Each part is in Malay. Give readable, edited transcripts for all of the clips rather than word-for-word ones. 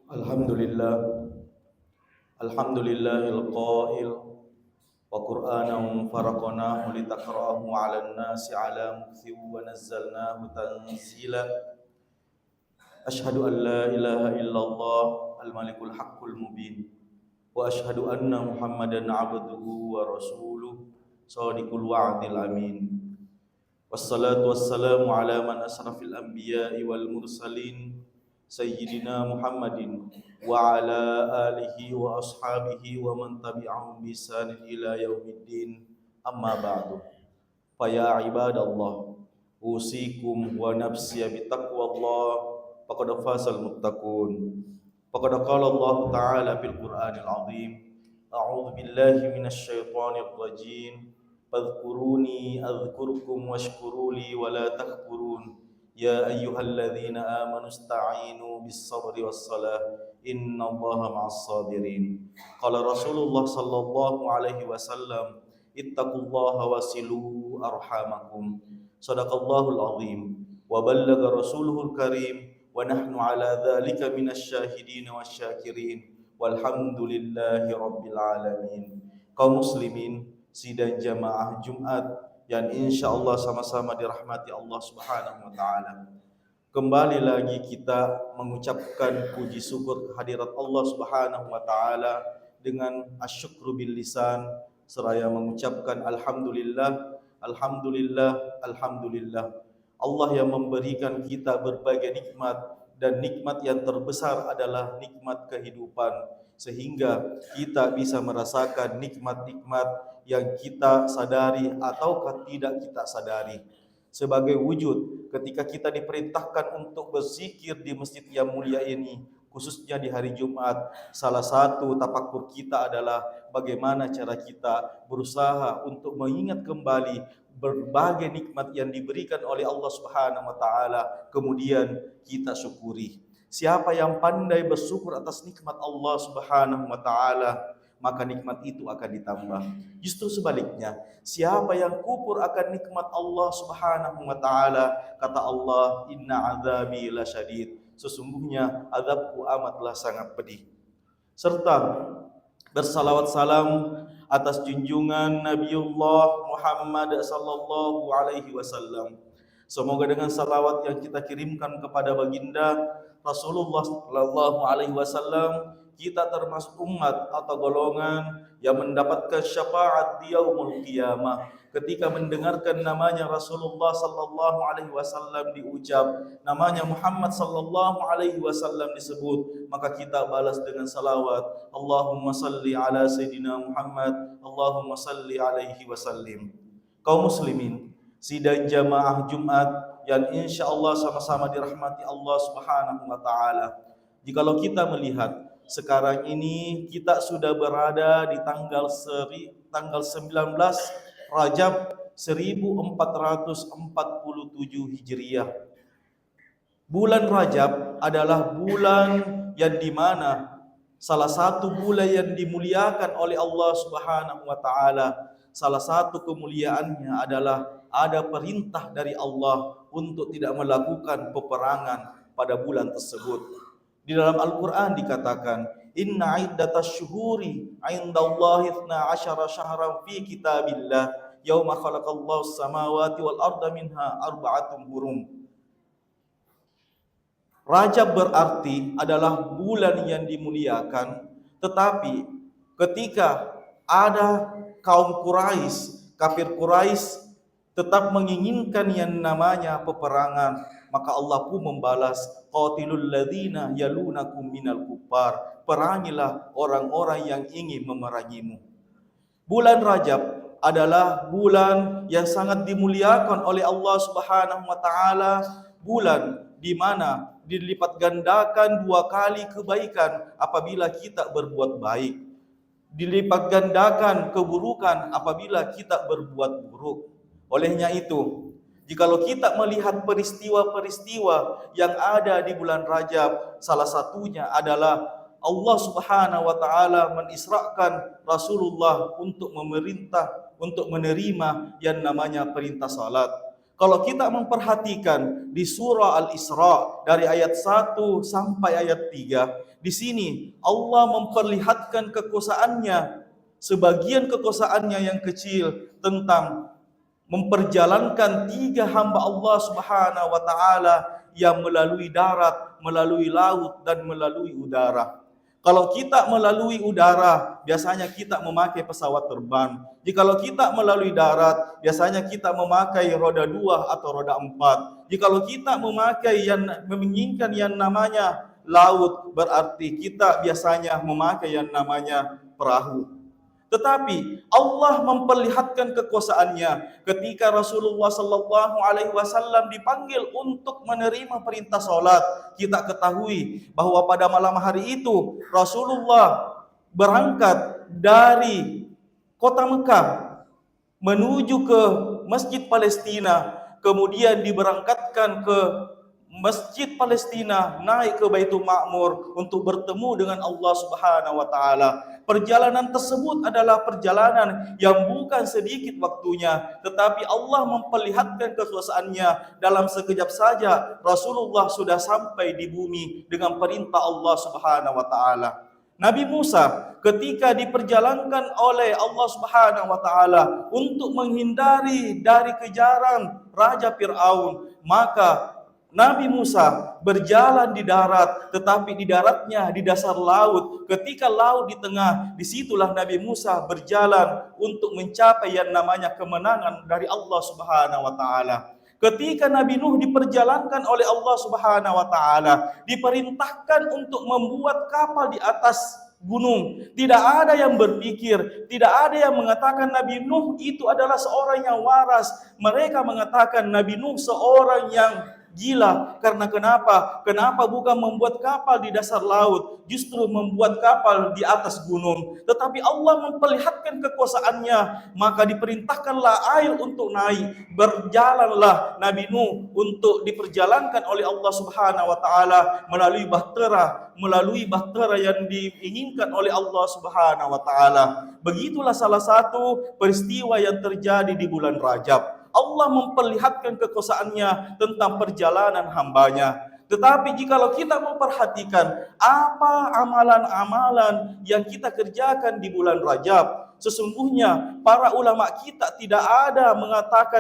Alhamdulillah, alhamdulillahil qail wa qur'anan faraqnahu litaqra'ahu 'alan nasi 'ala mukthi wa nazzalnahu tanzila. Ashhadu an la ilaha illallah al-malikul haqqul mubin wa ashhadu anna Muhammadan 'abduhu wa rasuluh shadiqul wa'dil amin. Wassalatu wassalamu ala man asrafil anbiya'i wal mursalin Sayyidina Muhammadin wa ala alihi wa ashabihi wa man tabi'ahum bi ihsanin ila yaumiddin, amma ba'du. Fa ya ibadallah, usikum wa nafsi bi taqwallah, faqad fazal muttaqun. Faqad qala Allah ta'ala fil Qur'anil azim, a'udzu billahi minasy syaithanir rajim, fadhkuruni adhkurkum washkuruli wa la takfurun. Ya ayyuhalladzina amanu ista'inu bis-sabri was-salah innallaha ma'as sabirin. Qala Rasulullah sallallahu alaihi wasallam, ittaqullaha wasilu arhamakum. Shadaqallahul azim wa ballaga rasuluhul karim wa nahnu ala dzalika minasyahidin wasyakirin walhamdulillahi rabbil alamin. Kaum muslimin sidang jamaah Jumat yang insyaallah sama-sama dirahmati Allah Subhanahu wa taala. Kembali lagi kita mengucapkan puji syukur kehadirat Allah Subhanahu wa taala dengan asyukru bil lisan, seraya mengucapkan alhamdulillah, alhamdulillah, alhamdulillah. Allah yang memberikan kita berbagai nikmat, dan nikmat yang terbesar adalah nikmat kehidupan, sehingga kita bisa merasakan nikmat-nikmat yang kita sadari ataukah tidak kita sadari. Sebagai wujud ketika kita diperintahkan untuk berzikir di masjid yang mulia ini, khususnya di hari Jumat, salah satu tafakur kita adalah bagaimana cara kita berusaha untuk mengingat kembali berbagai nikmat yang diberikan oleh Allah Subhanahu wa taala, kemudian kita syukuri. Siapa yang pandai bersyukur atas nikmat Allah Subhanahu wa taala, maka nikmat itu akan ditambah. Justru sebaliknya, siapa yang kufur akan nikmat Allah Subhanahu wa taala, kata Allah, inna azabi lasyadid, sesungguhnya azabku amatlah sangat pedih. Serta bersalawat salam atas junjungan Nabiullah Muhammad sallallahu alaihi wasallam, Semoga dengan salawat yang kita kirimkan kepada baginda Rasulullah sallallahu alaihi wasallam, kita termasuk umat atau golongan yang mendapatkan syafaat di yaumul qiyamah. Ketika mendengarkan namanya Rasulullah sallallahu alaihi wasallam diucap, namanya Muhammad sallallahu alaihi wasallam disebut, maka kita balas dengan salawat, Allahumma salli ala sayyidina Muhammad, Allahumma salli alaihi wasallim. Kaum muslimin, sidang jamaah Jumat yang insyaallah sama-sama dirahmati Allah Subhanahu wa taala. Jikalau kita melihat sekarang ini kita sudah berada di tanggal 19 Rajab 1447 Hijriah. Bulan Rajab adalah bulan yang dimana salah satu bulan yang dimuliakan oleh Allah Subhanahu wa taala. Salah satu kemuliaannya adalah ada perintah dari Allah untuk tidak melakukan peperangan pada bulan tersebut. Di dalam Al-Quran dikatakan, Inna iddatas syuhuri indallahi 12 syahran fi kitabillah yauma khalaqallahu samawati wal arda minha arba'atun hurum. Rajab berarti adalah bulan yang dimuliakan, tetapi ketika ada kaum Quraisy, kafir Quraisy tetap menginginkan yang namanya peperangan, maka Allah pun membalas, qatilul ladzina yalunakum minal kuffar, perangilah orang-orang yang ingin memerangimu. Bulan Rajab adalah bulan yang sangat dimuliakan oleh Allah Subhanahu wa taala, bulan di mana dilipat gandakan 2 kali kebaikan apabila kita berbuat baik, dilipat gandakan keburukan apabila kita berbuat buruk. Olehnya itu, jikalau kita melihat peristiwa-peristiwa yang ada di bulan Rajab, salah satunya adalah Allah Subhanahu wa taala menisrakan Rasulullah untuk menerima yang namanya perintah salat. Kalau kita memperhatikan di surah Al-Isra dari ayat 1 sampai ayat 3, di sini Allah memperlihatkan kekuasaannya, sebagian kekuasaannya yang kecil tentang memperjalankan 3 hamba Allah Subhanahu wa taala yang melalui darat, melalui laut dan melalui udara. Kalau kita melalui udara, biasanya kita memakai pesawat terbang. Jikalau kita melalui darat, biasanya kita memakai roda 2 atau roda 4. Jikalau kita menginginkan yang namanya laut, berarti kita biasanya memakai yang namanya perahu. Tetapi Allah memperlihatkan kekuasaannya ketika Rasulullah sallallahu alaihi wasallam dipanggil untuk menerima perintah salat. Kita ketahui bahwa pada malam hari itu Rasulullah berangkat dari kota Mekah menuju ke Masjid Palestina, kemudian diberangkatkan ke Masjid Palestina, naik ke Baitul Ma'mur untuk bertemu dengan Allah Subhanahu wa taala. Perjalanan tersebut adalah perjalanan yang bukan sedikit waktunya, tetapi Allah memperlihatkan kekuasaannya. Dalam sekejap saja Rasulullah sudah sampai di bumi dengan perintah Allah Subhanahu wa taala. Nabi Musa ketika diperjalankan oleh Allah Subhanahu wa taala untuk menghindari dari kejaran Raja Fir'aun, maka Nabi Musa berjalan di darat, tetapi di daratnya di dasar laut. Ketika laut di tengah, disitulah Nabi Musa berjalan untuk mencapai yang namanya kemenangan dari Allah Subhanahu wa taala. Ketika Nabi Nuh diperjalankan oleh Allah Subhanahu wa taala, diperintahkan untuk membuat kapal di atas gunung. Tidak ada yang berpikir, tidak ada yang mengatakan Nabi Nuh itu adalah seorang yang waras. Mereka mengatakan Nabi Nuh seorang yang gila. Karena kenapa? Kenapa bukan membuat kapal di dasar laut, justru membuat kapal di atas gunung? Tetapi Allah memperlihatkan kekuasaannya, maka diperintahkanlah air untuk naik. Berjalanlah Nabi Nuh untuk diperjalankan oleh Allah Subhanahu wa taala melalui bahtera yang diinginkan oleh Allah Subhanahu wa taala. Begitulah salah satu peristiwa yang terjadi di bulan Rajab. Allah memperlihatkan kekuasaannya tentang perjalanan hambanya. Tetapi jikalau kita memperhatikan apa amalan-amalan yang kita kerjakan di bulan Rajab, Sesungguhnya para ulama kita tidak ada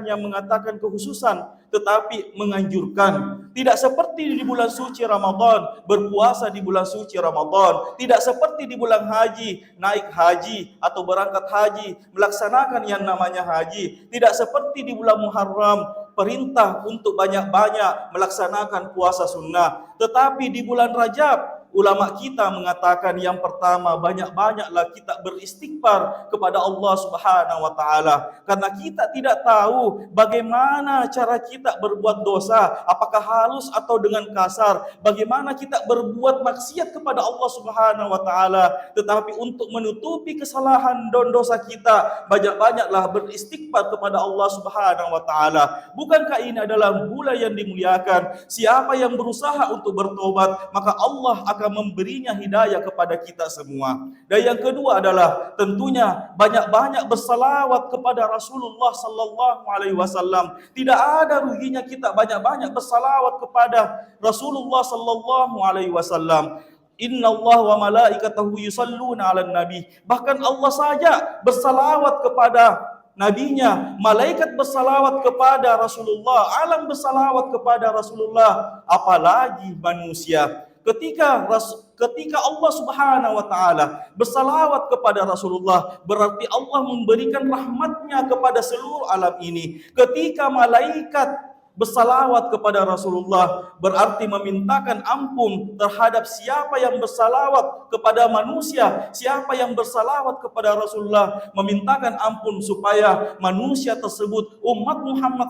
yang mengatakan kekhususan, tetapi menganjurkan. Tidak seperti di bulan suci Ramadan, berpuasa di bulan suci Ramadan. Tidak seperti di bulan haji, naik haji atau berangkat haji, melaksanakan yang namanya haji. Tidak seperti di bulan Muharram, perintah untuk banyak-banyak melaksanakan puasa sunnah. Tetapi di bulan Rajab, ulama kita mengatakan yang pertama, banyak-banyaklah kita beristighfar kepada Allah Subhanahu wa taala, karena kita tidak tahu bagaimana cara kita berbuat dosa, apakah halus atau dengan kasar, bagaimana kita berbuat maksiat kepada Allah Subhanahu wa taala. Tetapi untuk menutupi kesalahan dan dosa kita, banyak-banyaklah beristighfar kepada Allah Subhanahu wa taala. Bukankah ini adalah bulan yang dimuliakan? Siapa yang berusaha untuk bertobat, maka Allah akan memberinya hidayah kepada kita semua. Dan yang kedua adalah tentunya banyak-banyak bersalawat kepada Rasulullah sallallahu alaihi wasallam. Tidak ada ruginya kita banyak-banyak bersalawat kepada Rasulullah sallallahu alaihi wasallam. Inna Allah wa malaikatahu yusalluna 'alan nabi. Bahkan Allah saja bersalawat kepada nabinya, malaikat bersalawat kepada Rasulullah, alam bersalawat kepada Rasulullah, apalagi manusia. Ketika Allah Subhanahu wa taala bersalawat kepada Rasulullah, berarti Allah memberikan rahmatnya kepada seluruh alam ini. Ketika malaikat bersalawat kepada Rasulullah, berarti memintakan ampun terhadap siapa yang bersalawat kepada manusia. Siapa yang bersalawat kepada Rasulullah, memintakan ampun supaya manusia tersebut, umat Muhammad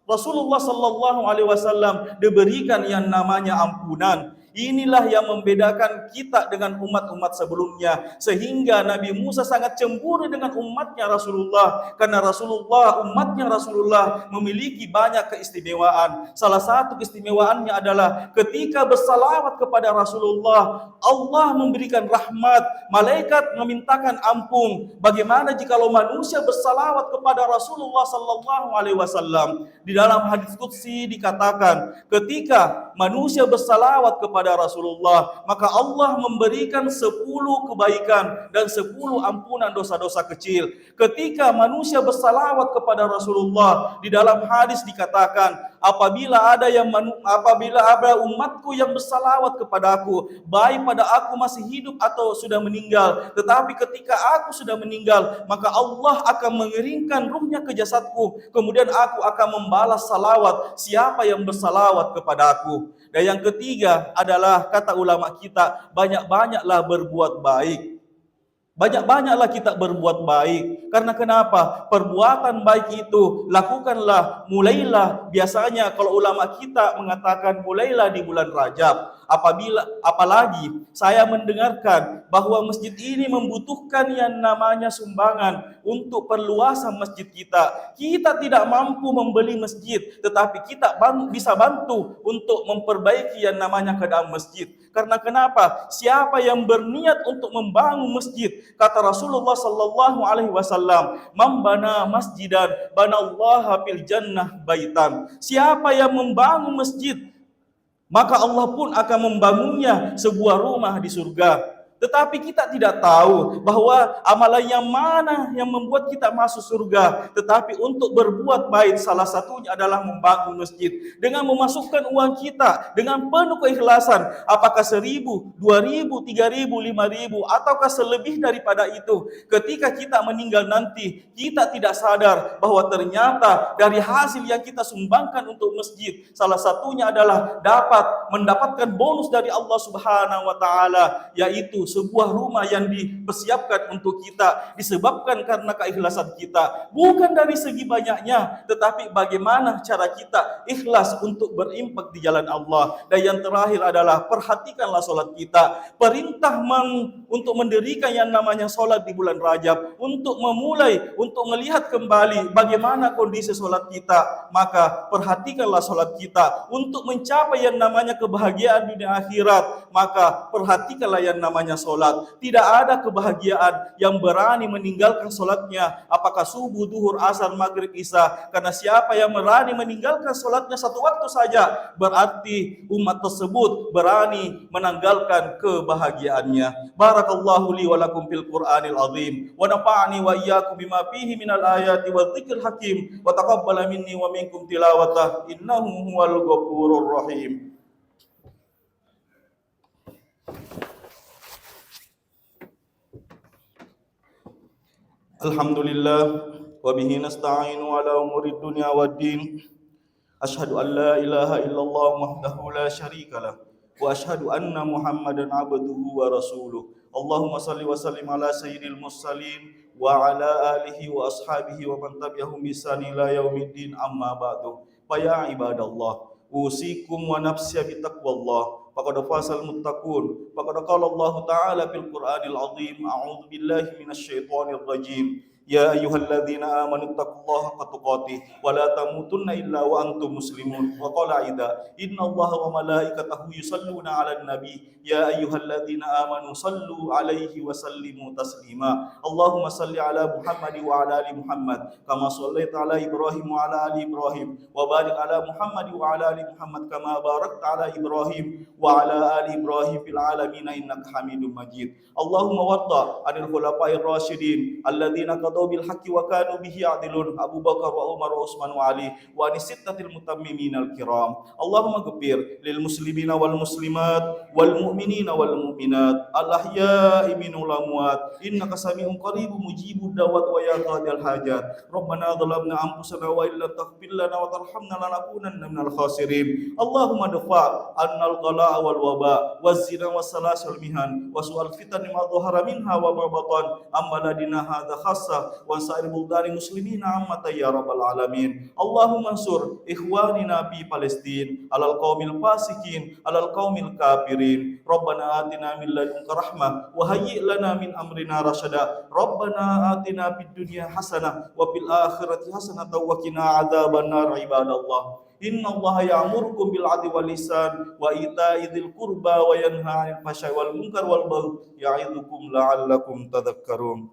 Rasulullah sallallahu alaihi wasallam, diberikan yang namanya ampunan. Inilah yang membedakan kita dengan umat-umat sebelumnya, sehingga Nabi Musa sangat cemburu dengan umatnya Rasulullah, karena umatnya Rasulullah memiliki banyak keistimewaan. Salah satu keistimewaannya adalah ketika bersalawat kepada Rasulullah, Allah memberikan rahmat, malaikat memintakan ampun. Bagaimana jikalau manusia bersalawat kepada Rasulullah sallallahu alaihi wasallam? Di dalam hadis qudsi dikatakan, ketika manusia bersalawat kepada Rasulullah, maka Allah memberikan 10 kebaikan dan 10 ampunan dosa-dosa kecil. Ketika manusia bersalawat kepada Rasulullah, di dalam hadis dikatakan, apabila ada umatku yang bersalawat kepadaku, baik pada aku masih hidup atau sudah meninggal, tetapi ketika aku sudah meninggal, maka Allah akan mengeringkan ruhnya ke jasadku, kemudian aku akan membalas salawat siapa yang bersalawat kepada aku. Dan yang ketiga adalah, kata ulama kita, banyak-banyaklah berbuat baik. Banyak-banyaklah kita berbuat baik. Karena kenapa? Perbuatan baik itu lakukanlah, mulailah. Biasanya kalau ulama kita mengatakan mulailah di bulan Rajab. Apalagi saya mendengarkan bahwa masjid ini membutuhkan yang namanya sumbangan untuk perluasan masjid kita. Kita tidak mampu membeli masjid, tetapi kita bisa bantu untuk memperbaiki yang namanya keadaan masjid. Karena kenapa? Siapa yang berniat untuk membangun masjid, kata Rasulullah sallallahu alaihi wasallam, "Man bana masjidan, banallaha fil jannah baitan." Siapa yang membangun masjid, maka Allah pun akan membangunnya sebuah rumah di surga. Tetapi kita tidak tahu bahwa amalan yang mana yang membuat kita masuk surga. Tetapi untuk berbuat baik, salah satunya adalah membangun masjid. Dengan memasukkan uang kita dengan penuh keikhlasan. Apakah 1.000, 2.000, 3.000, 5.000, ataukah selebih daripada itu. Ketika kita meninggal nanti, kita tidak sadar bahwa ternyata dari hasil yang kita sumbangkan untuk masjid, salah satunya adalah mendapatkan bonus dari Allah Subhanahu wa taala, yaitu sebuah rumah yang dipersiapkan untuk kita, disebabkan karena keikhlasan kita, bukan dari segi banyaknya, tetapi bagaimana cara kita ikhlas untuk berimpak di jalan Allah. Dan yang terakhir adalah perhatikanlah solat kita. Perintah untuk mendirikan yang namanya solat di bulan Rajab, untuk memulai, untuk melihat kembali bagaimana kondisi solat kita, maka perhatikanlah solat kita. Untuk mencapai yang namanya kebahagiaan dunia akhirat, maka perhatikanlah yang namanya solat. Tidak ada kebahagiaan yang berani meninggalkan solatnya. Apakah subuh, duhur, asar, maghrib, isya. Karena siapa yang berani meninggalkan solatnya satu waktu saja, berarti umat tersebut berani menanggalkan kebahagiaannya. Barakallahu li wa lakum fil Qur'anil azim. Wa nafa'ani wa iyyakum bima fihi minal ayati wa dzikril hakim. Wa taqabbala minni wa minkum tilawatah. Innahu huwal ghafurur rahim. Alhamdulillah wa bihi nasta'inu ala umuri dunya waddin. Asyhadu an la ilaha illallah wahdahu la syarikalah wa asyhadu anna Muhammadan abduhu wa rasuluh. Allahumma salli wa sallim ala sayyidil mursalin wa ala alihi wa ashabihi wa man tabi'ahum bi ihsan ila yaumiddin, amma ba'du. Fa ya ibadallah, usikum wa nafsi bi taqwallah. Faqad fasal muttaqun. Faqad qala Allah Ta'ala fil Qur'anil azim. A'udzu billahi minasy syaithanir rajim. Ya ayyuhalladzina amanu taqullaha haqqa tuqatih wa la tamutunna illa wa antum muslimun. Wa qala aida, innallaha wa malaikatahu yusalluna 'alan nabi. Ya ayyuhalladzina amanu sallu 'alaihi wa sallimu taslima. Allahumma salli 'ala Muhammad wa 'ala ali Muhammad kama shallaita 'ala Ibrahim wa 'ala ali Ibrahim wa barik 'ala Muhammad wa 'ala ali Muhammad kama barakta 'ala Ibrahim wa 'ala ali Ibrahim fil 'alamin innaka Hamidum Majid. Allahumma warda 'anil khulafa'ir rasyidin alladzina bil haqqi wa kanu bihi adilun, Abu Bakar wa Umar wa Utsman wa Ali wa anisittatil mutammimin al kiram. Allahumma ghfir lil muslimina wal muslimat wal mu'minina wal mu'minat al ahya'i minhum wal amwat innaka sami'un qaribun mujibud da'wat wa ya qadil hajat. Rabbana dhalamna anfusana wa illam taghfir lana wa tarhamna lanakunanna minal khasirin. Allahumma dafa' annal qala'a wal waba waz zina was salasil mihan wa su'al fitan ma dhahara minha wa ma batan amma ladina hadza khassa wa sa'ir buldani muslimina ammata ya rabbal alamin. Allahumma ansur ikhwanina fi Palestin alal qaumil fasikin alal qaumil kafirin. Rabbana atina min ladunka rahmah wa hayyi' lana min amrina rasyada. Rabbana atina fid dunya hasanah wa fil akhirati hasanah wa qina adzabannar. Ibadallah, innallaha ya'murukum bil 'adli wal ihsan wa ita'i dzil qurba wa yanha 'anil fahsya'i wal munkar wal baghi ya'idzukum la'allakum tadhakkarun.